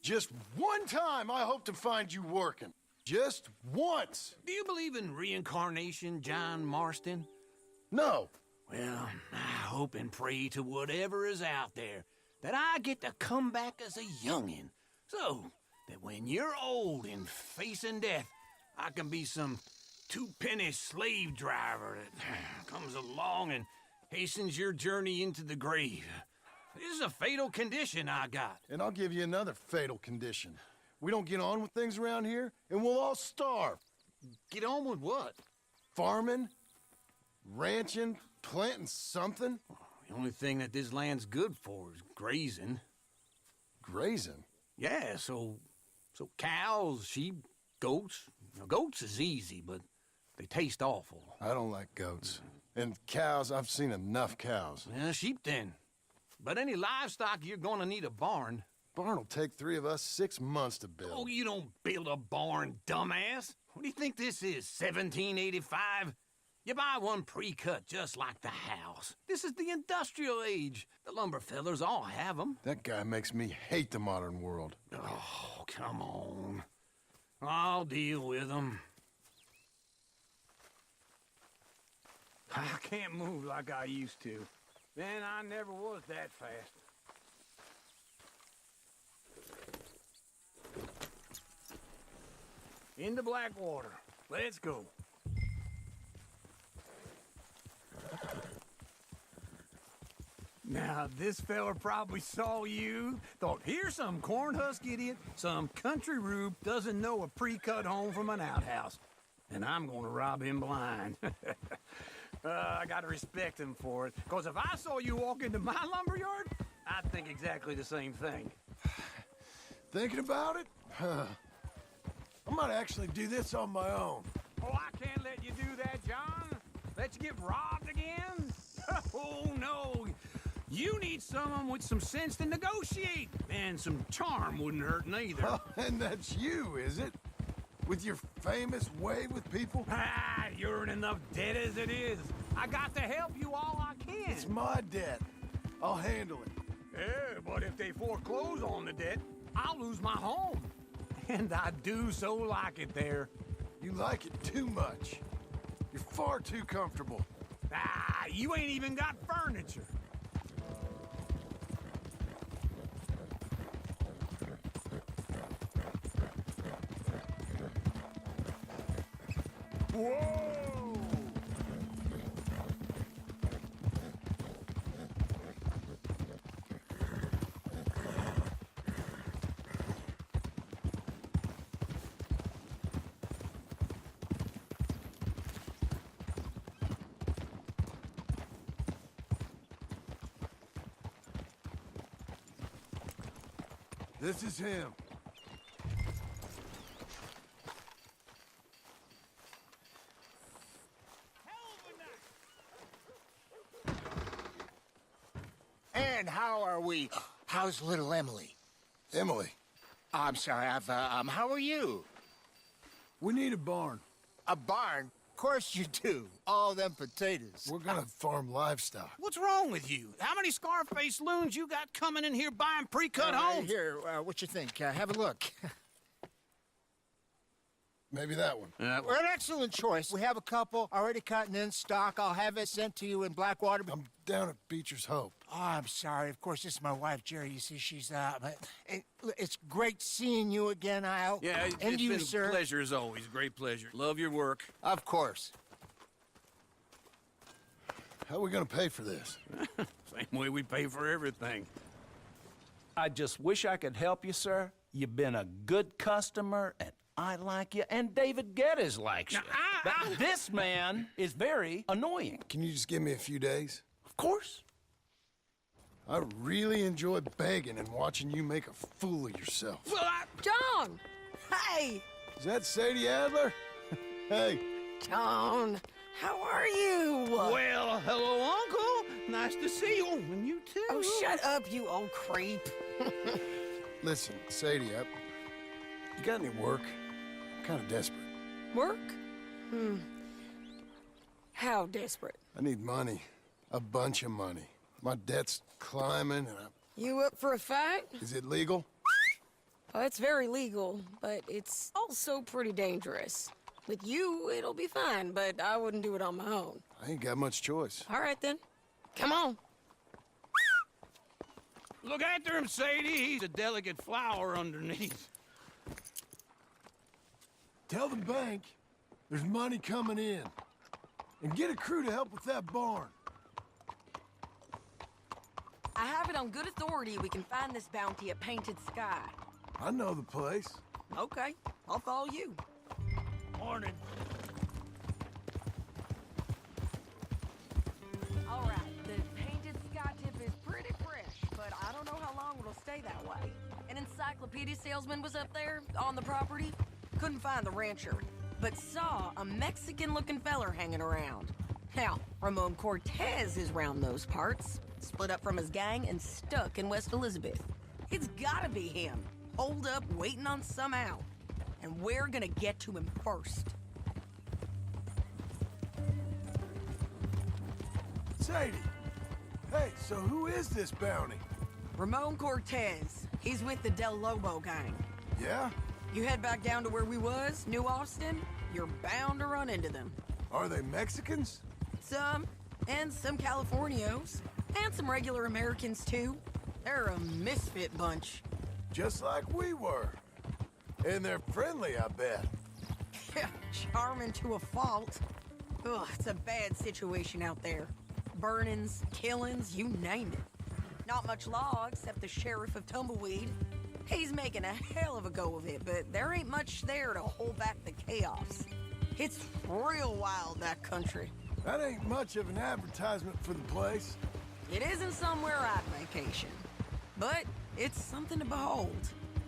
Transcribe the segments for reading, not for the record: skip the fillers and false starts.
Just one time I hope to find you working. Just once. Do you believe in reincarnation, John Marston? No. Well, I hope and pray to whatever is out there that I get to come back as a youngin', so that when you're old and facing death, I can be some two-penny slave driver that comes along and hastens your journey into the grave. This is a fatal condition I got. And I'll give you another fatal condition. We don't get on with things around here, and we'll all starve. Get on with what? Farming, ranching, planting something. The only thing that this land's good for is grazing. Grazing? Yeah, so cows, sheep, goats. Now, goats is easy, but they taste awful. I don't like goats. And cows, I've seen enough cows. Yeah, sheep then. But any livestock, you're gonna need a barn. Barn will take 3 of us 6 months to build. Oh, you don't build a barn, dumbass. What do you think this is, 1785? You buy one pre-cut just like the house. This is the industrial age. The lumber fellers all have them. That guy makes me hate the modern world. Oh, come on. I'll deal with them. I can't move like I used to. Man, I never was that fast. Into Blackwater. Let's go. Now, this fella probably saw you, thought, here's some cornhusk idiot, some country rube doesn't know a pre-cut home from an outhouse. And I'm gonna rob him blind. I gotta respect him for it, because if I saw you walk into my lumberyard, I'd think exactly the same thing. Thinking about it? I might actually do this on my own. Oh, I can't let you do that, John. Let you get robbed again? Oh, no. You need someone with some sense to negotiate. And some charm wouldn't hurt neither. Oh, and that's you, is it? With your famous way with people? Ah, you're in enough debt as it is. I got to help you all I can. It's my debt. I'll handle it. Yeah, but if they foreclose on the debt, I'll lose my home. And I do so like it there. You like it too much. You're far too comfortable. Ah, you ain't even got furniture. Whoa! This is him. And how are we? How's little Emily? Emily, I'm sorry, how are you? we need a barn. A barn? Of course you do. All them potatoes. We're gonna farm livestock. What's wrong with you? How many Scarface loons you got coming in here buying pre-cut homes? Here, what you think? Have a look. Maybe that one. We're an excellent choice. We have a couple already cut and in stock. I'll have it sent to you in Blackwater. I'm down at Beecher's Hope. Oh, I'm sorry. Of course, this is my wife, Jerry. You see, she's it's great seeing you again, Al. Yeah, and it's you, been sir. a pleasure as always. Great pleasure. Love your work. Of course. How are we gonna pay for this? Same way we pay for everything. I just wish I could help you, sir. You've been a good customer, and I like you, and David Geddes likes you. Now, But this man is very annoying. Can you just give me a few days? Of course. I really enjoy begging and watching you make a fool of yourself. Well, John! Hey! Is that Sadie Adler? Hey. John, how are you? well, hello, Uncle. Nice to see you. And you too. Oh, shut up, you old creep. Listen, Sadie, you got any work? I'm kind of desperate. Work? How desperate? I need money. A bunch of money. My debt's climbing, and You up for a fight? Is it legal? Well, it's very legal, but it's also pretty dangerous. With you, it'll be fine, but I wouldn't do it on my own. I ain't got much choice. All right, then. Come on. Look after him, Sadie. He's a delicate flower underneath. Tell the bank there's money coming in. And get a crew to help with that barn. I have it on good authority we can find this bounty at Painted Sky. I know the place. Okay, I'll follow you. Morning. All right, the Painted Sky tip is pretty fresh, but I don't know how long it'll stay that way. An encyclopedia salesman was up there on the property. Couldn't find the rancher, but saw a Mexican-looking feller hanging around. Now, Ramon Cortez is round those parts, split up from his gang and stuck in West Elizabeth. It's gotta be him, holed up waiting on some out. And we're gonna get to him first. Sadie. Hey, so who is this bounty? Ramon Cortez. He's with the Del Lobo gang. Yeah? You head back down to where we was, New Austin, you're bound to run into them. Are they Mexicans? Some, and some Californios, and some regular Americans too. They're a misfit bunch. Just like we were. And they're friendly, I bet. Charming to a fault. Ugh, it's a bad situation out there. Burnings, killings, you name it. Not much law except the sheriff of Tumbleweed. He's making a hell of a go of it, but there ain't much there to hold back the chaos. It's real wild, that country. That ain't much of an advertisement for the place. It isn't somewhere I'd vacation, but it's something to behold.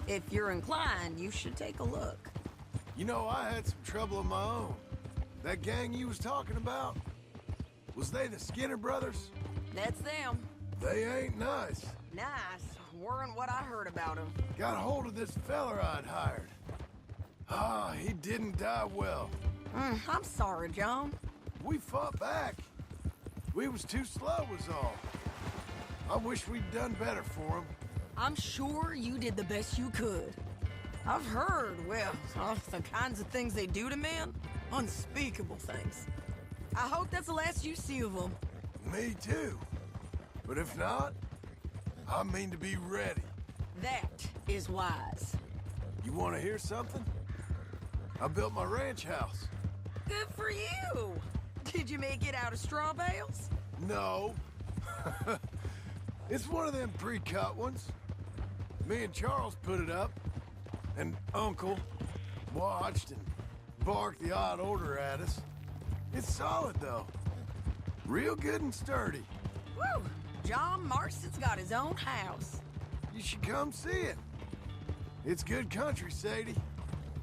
If you're inclined, you should take a look. You know, I had some trouble of my own. That gang you was talking about, was they the Skinner brothers? That's them. They ain't nice. Nice. Weren't what I heard about them. Got hold of this feller I'd hired. Ah, he didn't die well. I'm sorry, John. We fought back. We was too slow was all. I wish we'd done better for him. I'm sure you did the best you could. I've heard, well, the kinds of things they do to men. Unspeakable things. I hope that's the last you see of them. Me too. But if not, I mean to be ready. That is wise. You want to hear something? I built my ranch house. Good for you. Did you make it out of straw bales? No. It's one of them pre-cut ones. Me and Charles put it up, and Uncle watched and barked the odd order at us. It's solid, though. Real good and sturdy. Woo! John Marston's got his own house. You should come see it. It's good country, Sadie,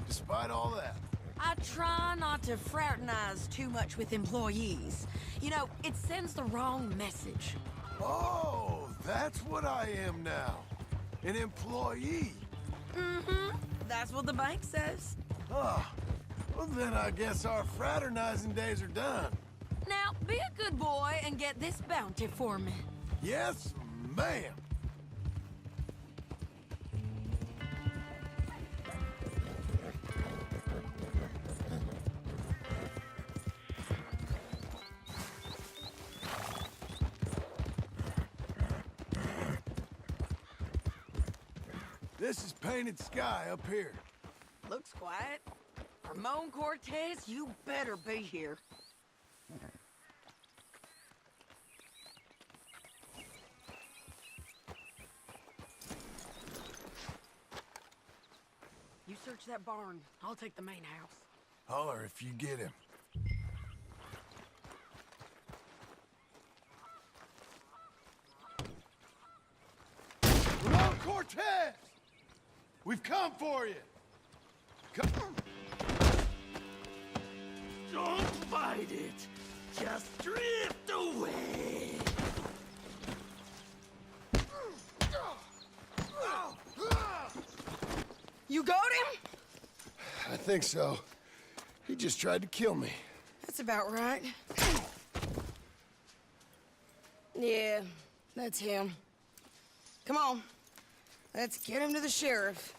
despite all that. I try not to fraternize too much with employees. You know, it sends the wrong message. Oh, that's what I am now. An employee. Mm-hmm. That's what the bank says. Ah, well then I guess our fraternizing days are done. Now, be a good boy and get this bounty for me. Yes, ma'am. This is Painted Sky up here. Looks quiet. Ramon Cortez, you better be here. You search that barn. I'll take the main house. Holler if you get him. Ramon Cortez! We've come for you! Come. Don't fight it. Just drift away. You got him? I think so. He just tried to kill me. That's about right. Yeah, that's him. Come on. Let's get him to the sheriff.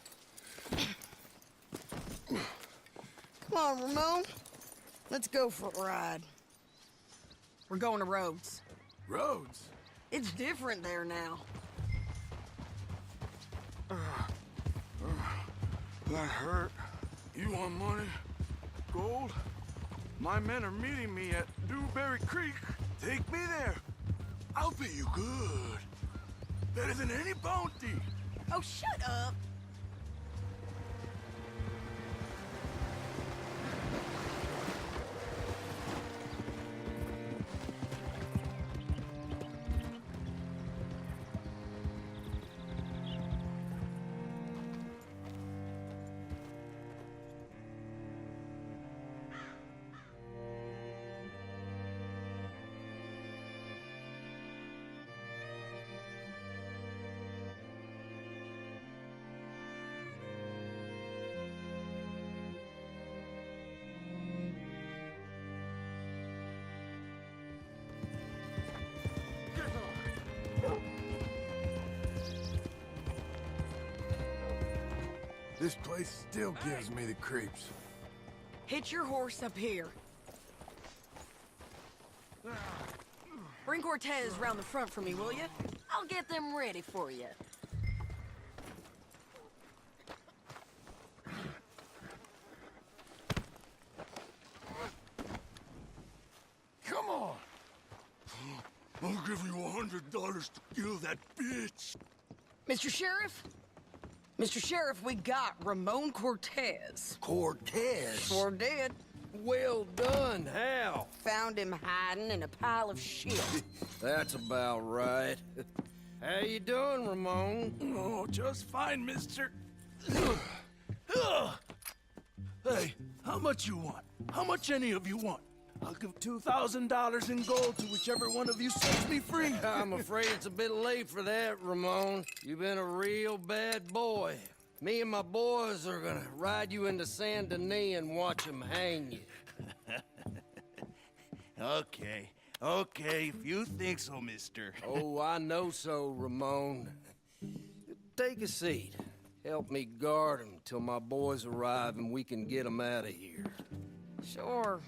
Come on, Ramon. Let's go for a ride. We're going to Rhodes. Roads? It's different there now. That hurt. You want money? Gold? My men are meeting me at Dewberry Creek. Take me there. I'll pay you good. Better than any bounty. Oh, shut up. This place still gives me the creeps. Hitch your horse up here. Bring Cortez round the front for me, will you? I'll get them ready for you. Come on! I'll give you $100 to kill that bitch. Mr. Sheriff? Mr. Sheriff, we got Ramon Cortez. Cortez? Sure did. Well done, how? Found him hiding in a pile of shit. That's about right. How you doing, Ramon? Oh, just fine, mister. Hey, how much you want? How much any of you want? I'll give $2,000 in gold to whichever one of you sets me free. I'm afraid it's a bit late for that, Ramon. You've been a real bad boy. Me and my boys are gonna ride you into Saint Denis and watch them hang you. Okay, if you think so, mister. Oh, I know so, Ramon. Take a seat. Help me guard them till my boys arrive and we can get them out of here. Sure.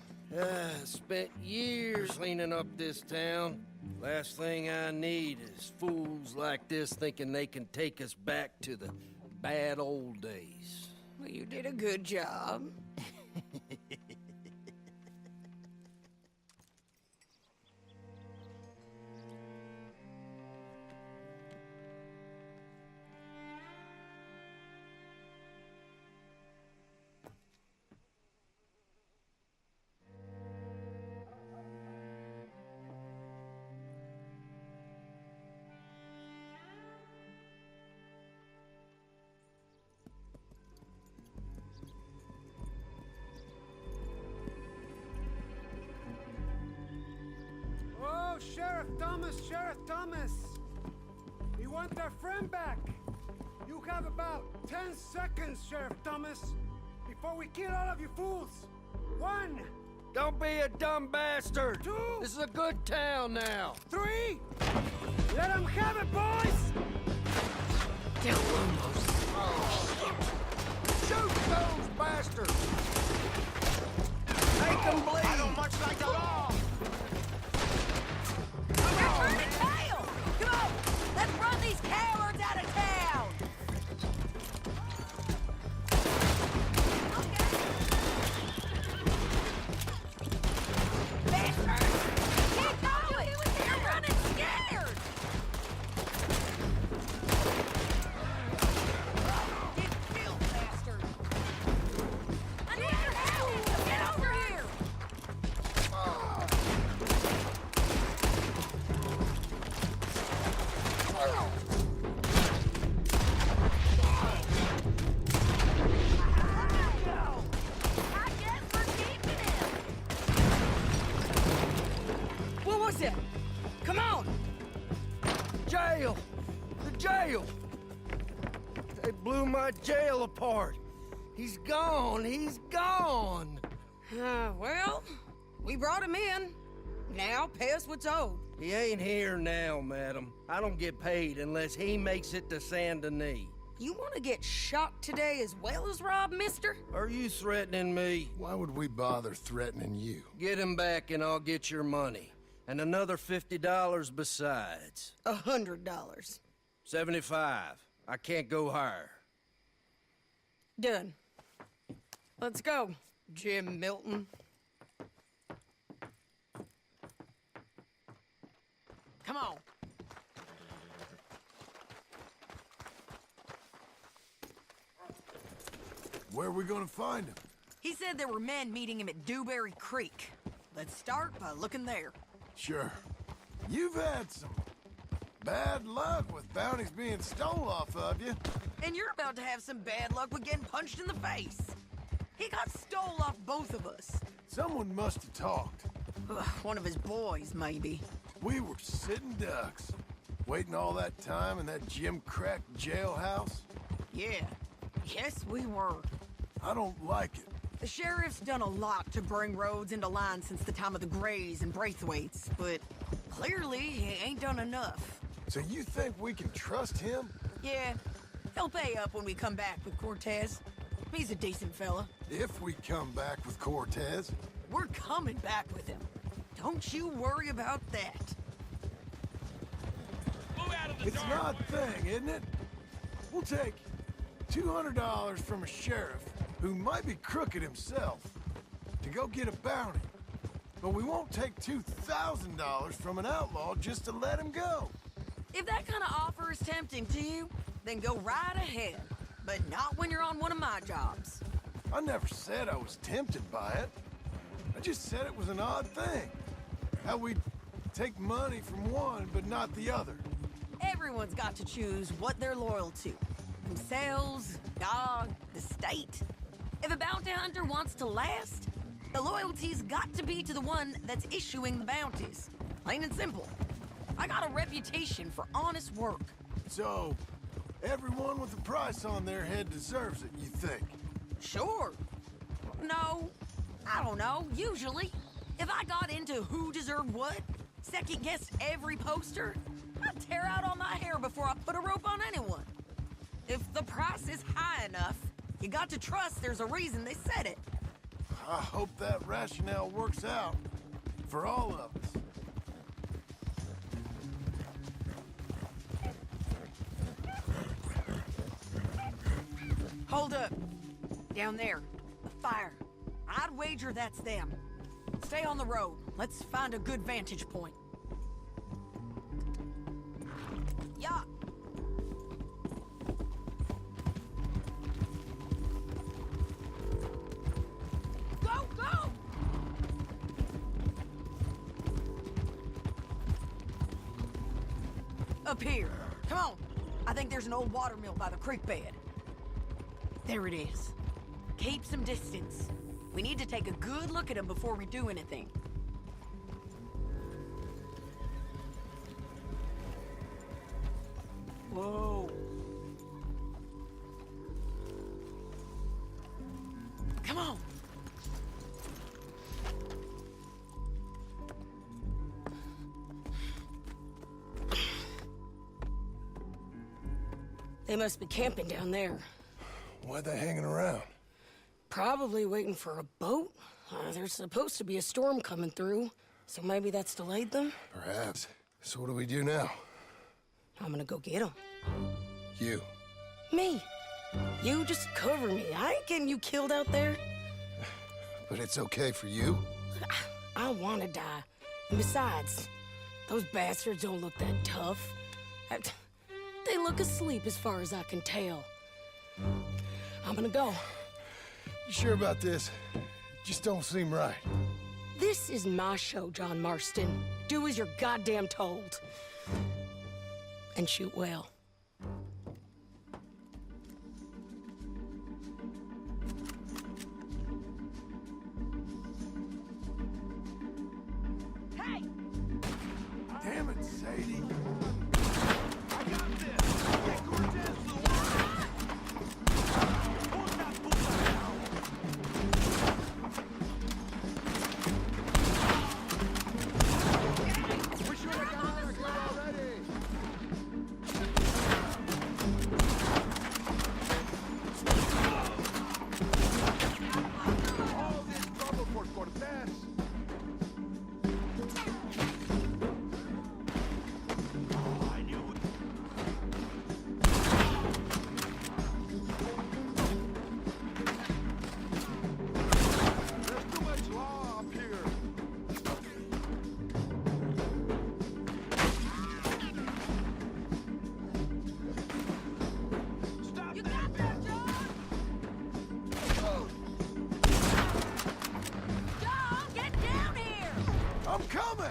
Spent years cleaning up this town. Last thing I need is fools like this thinking they can take us back to the bad old days. Well, you did a good job. Oh, Sheriff Thomas! We want our friend back! You have about 10 seconds, Sheriff Thomas, before we kill all of you fools! 1, Don't be a dumb bastard! 2, This is a good town now! 3! Let them have it, boys! Shoot those bastards! Make them bleed! I don't much like the law! You're turning tail! Come on! Let's run these cowards out of town! Bastards! Keep going! You're running scared! Get killed, bastard! I need your help! Get over here! I guess we're keeping him. What was it? Come on! Jail! The jail! They blew my jail apart! He's gone! He's gone! Well, we brought him in. Now pay us what's owed. He ain't here now, madam. I don't get paid unless he makes it to Saint Denis. You want to get shot today as well as Rob, mister? Are you threatening me? Why would we bother threatening you? Get him back and I'll get your money. And another $50 besides. $100. 75. I can't go higher. Done. Let's go, Jim Milton. Come on. Where are we gonna find him? He said there were men meeting him at Dewberry Creek. Let's start by looking there. Sure. You've had some bad luck with bounties being stole off of you. And you're about to have some bad luck with getting punched in the face. He got stole off both of us. Someone must have talked. Ugh, one of his boys, maybe. We were sitting ducks, waiting all that time in that gim-crack jailhouse. Yeah. Yes, we were. I don't like it. The sheriff's done a lot to bring roads into line since the time of the Grays and Braithwaites, but clearly he ain't done enough. So you think we can trust him? Yeah, he'll pay up when we come back with Cortez. He's a decent fella. If we come back with Cortez. We're coming back with him. Don't you worry about that. It's an odd thing, isn't it? We'll take $200 from a sheriff who might be crooked himself to go get a bounty. But we won't take $2,000 from an outlaw just to let him go. If that kind of offer is tempting to you, then go right ahead. But not when you're on one of my jobs. I never said I was tempted by it. I just said it was an odd thing. How we take money from one but not the other. Everyone's got to choose what they're loyal to. Themselves, God, the state. If a bounty hunter wants to last, the loyalty's got to be to the one that's issuing the bounties. Plain and simple. I got a reputation for honest work. So, everyone with a price on their head deserves it, you think? Sure. No, I don't know, usually. If I got into who deserved what, second-guessed every poster, I'd tear out all my hair before I put a rope on anyone. If the price is high enough, you got to trust there's a reason they said it. I hope that rationale works out for all of us. Hold up. Down there. A fire. I'd wager that's them. Stay on the road. Let's find a good vantage point. Yeah. Go, go! Up here. Come on. I think there's an old water mill by the creek bed. There it is. Keep some distance. We need to take a good look at him before we do anything. Whoa. Come on. They must be camping down there. Why are they hanging around? Probably waiting for a boat. There's supposed to be a storm coming through, so maybe that's delayed them? Perhaps. So what do we do now? I'm gonna go get them. You. Me. You just cover me. I ain't getting you killed out there. But it's okay for you? I wanna die. And besides, those bastards don't look that tough. They look asleep as far as I can tell. I'm gonna go. You sure about this? Just don't seem right. This is my show, John Marston. Do as you're goddamn told. And shoot well. Hey! Damn it, Sadie. I got this. Get Cortez to the water. Hold that bull down. We should have got this already. I'm coming!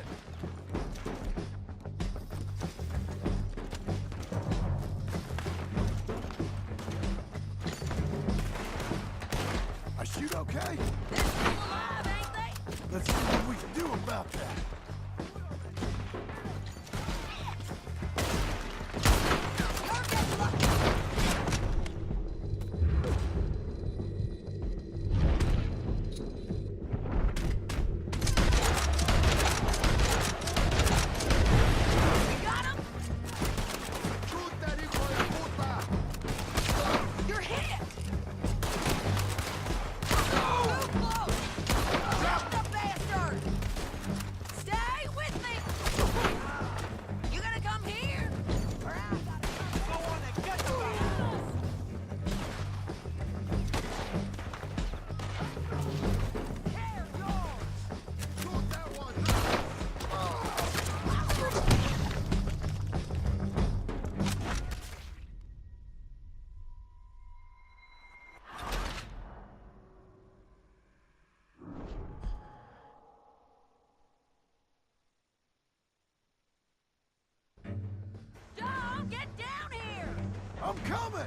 I shoot okay? They're still alive, ain't they? Let's see what we can do about that. You're getting lucky. We got him. Shoot that hijo de puta! You're hit. Too close. Drop the bastard. Stay with me. You gonna come here? Or I gotta go on and get the Here, yours. Shoot that one! Don't get down here. I'm coming!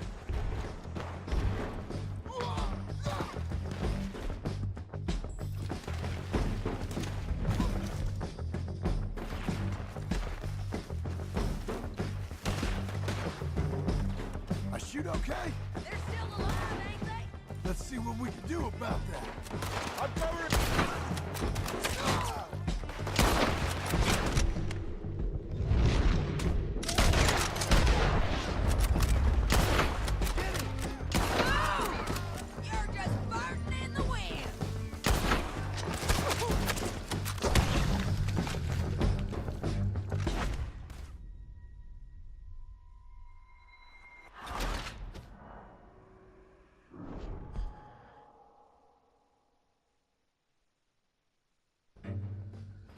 I shoot okay? They're still alive, ain't they? Let's see what we can do about that. I'm covered! You're just burning in the wind.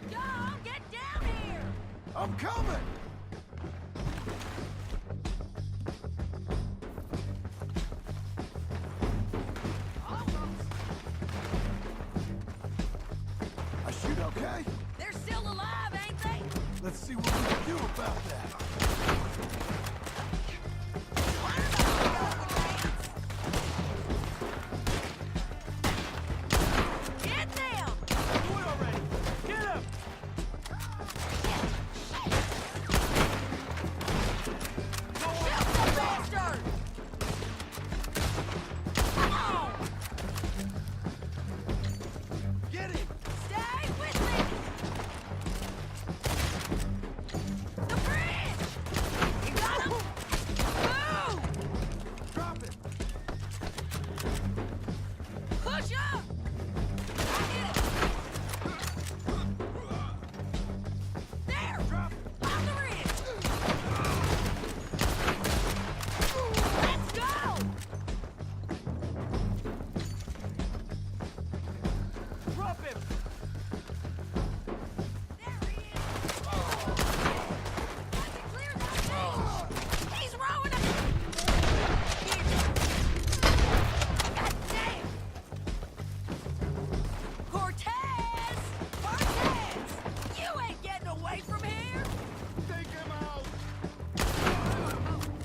Don't get down here. I'm coming! I shoot okay? They're still alive, ain't they? Let's see what we can do about that. Get them. Do it already! Get him! Shoot the bastard. Come on. Get him! Stay with me. The bridge. You got him. Move. Drop it! Push up. I hit it. There. Drop it! On the ridge. Let's go. Drop him! There he is. I can clear that thing. He's rowing up. God damn. Cortez! Cortez! You ain't getting away from here. Take him out!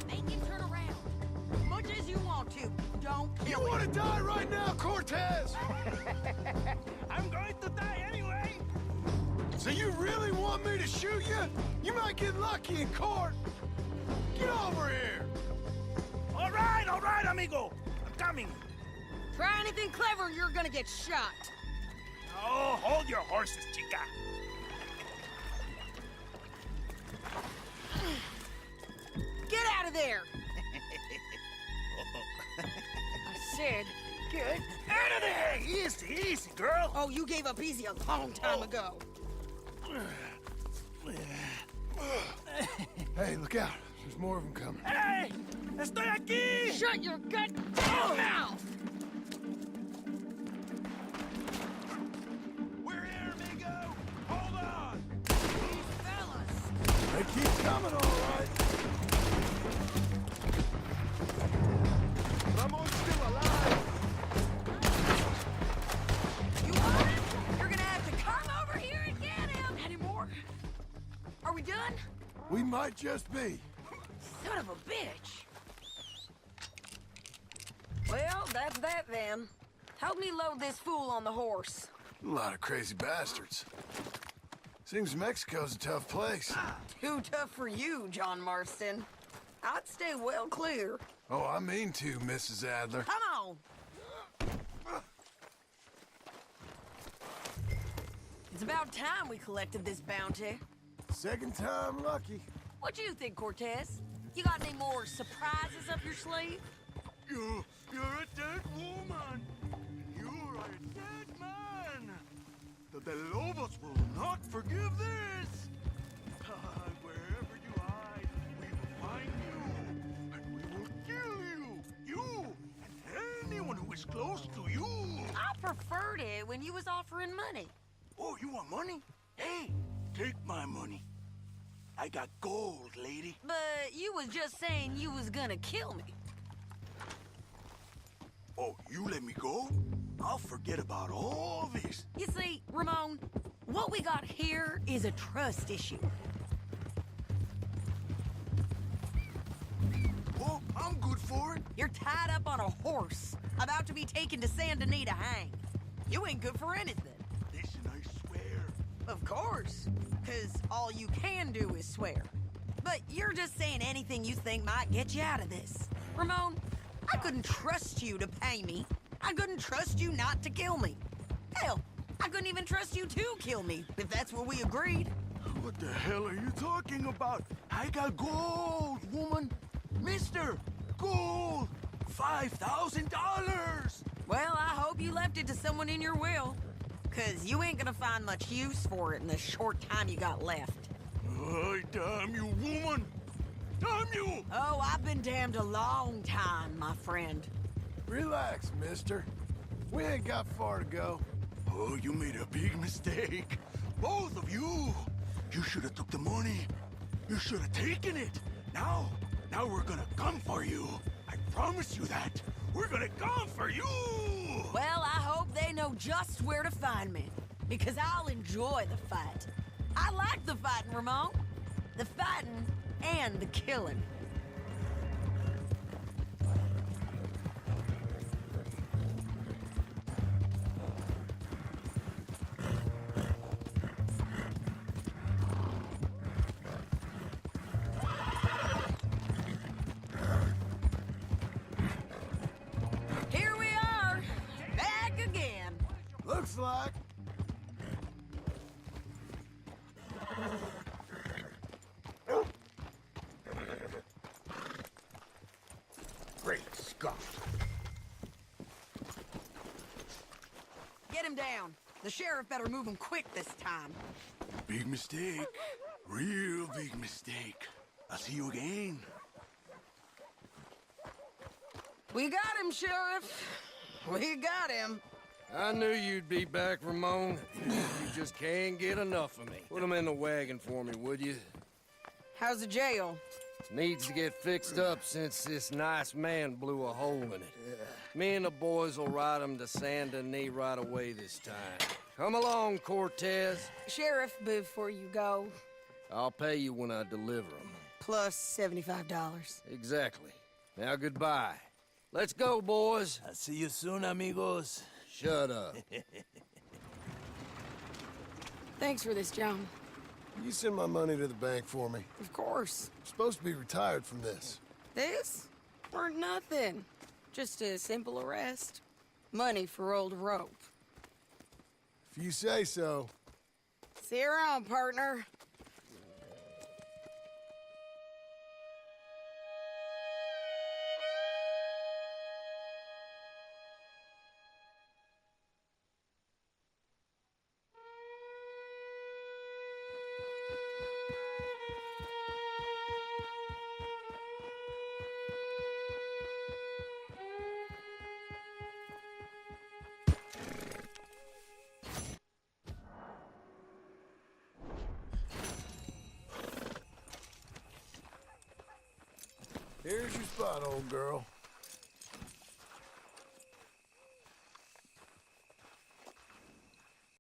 Make him turn around. Much as you want to. Don't You kill him. want to die right now, Cortez? I'm going to die anyway! So you really want me to shoot you? You might get lucky in court. Get over here! All right, amigo! I'm coming! Try anything clever, you're gonna get shot. Oh, hold your horses, chica! Get out of there. I said, get Out of there! Easy, easy, girl! Oh, you gave up easy a long time ago. Hey, look out. There's more of them coming. Hey! Estoy aquí! Shut your goddamn mouth! We're here, amigo! Hold on! These fellas! They keep coming, all right. Ramon's still alive. You want him? You're gonna have to come over here and get him! We might just be. Son of a bitch! Well, that's that then. Help me load this fool on the horse. A lot of crazy bastards. Seems Mexico's a tough place. Too tough for you, John Marston. I'd stay well clear. Oh, I mean to, Mrs. Adler. Come on! It's about time we collected this bounty. Second time lucky. What do you think, Cortez? You got any more surprises up your sleeve? You're a dead woman. You are a dead man. The Lobos will not forgive this. Wherever you hide, we will find you, and we will kill you. You and anyone who is close to you. I preferred it when you was offering money. Oh, you want money? Hey, take my money. I got gold, lady. But you was just saying you was gonna kill me. Oh, you let me go? I'll forget about all this. You see, Ramon, what we got here is a trust issue. Oh, I'm good for it. You're tied up on a horse, about to be taken to San Denis to hang. You ain't good for anything. Listen, I swear. Of course, because all you can do is swear. But you're just saying anything you think might get you out of this. Ramon, I couldn't trust you to pay me. I couldn't trust you not to kill me. Hell, I couldn't even trust you to kill me, if that's what we agreed. What the hell are you talking about? I got gold, woman. Mister, gold. $5,000. Well, I hope you left it to someone in your will. Because you ain't gonna find much use for it in the short time you got left. Oh, damn you, woman. Damn you! Oh, I've been damned a long time, my friend. Relax, mister. We ain't got far to go. Oh, you made a big mistake. Both of you. You should have took the money. You should have taken it. Now we're gonna come for you. I promise you that. We're gonna come for you. Well, I hope they know just where to find me. Because I'll enjoy the fight. I like the fighting, Ramon. The fighting and the killing. Here we are, back again. Looks like. Great Scott. Get him down. The sheriff better move him quick this time. Big mistake. Real big mistake. I'll see you again. We got him, Sheriff. We got him. I knew you'd be back, Ramon. You just can't get enough of me. Put him in the wagon for me, would you? How's the jail? Needs to get fixed up since this nice man blew a hole in it. Me and the boys will ride him to San Denis right away this time. Come along, Cortez. Sheriff, before you go, I'll pay you when I deliver him. plus $75. Exactly. Now, goodbye. Let's go, boys. I'll see you soon, amigos. Shut up. Thanks for this, John. You send my money to the bank for me. Of course. I'm supposed to be retired from this. This? Weren't nothing. Just a simple arrest. Money for old rope. If you say so. See you around, partner. Here's your spot, old girl.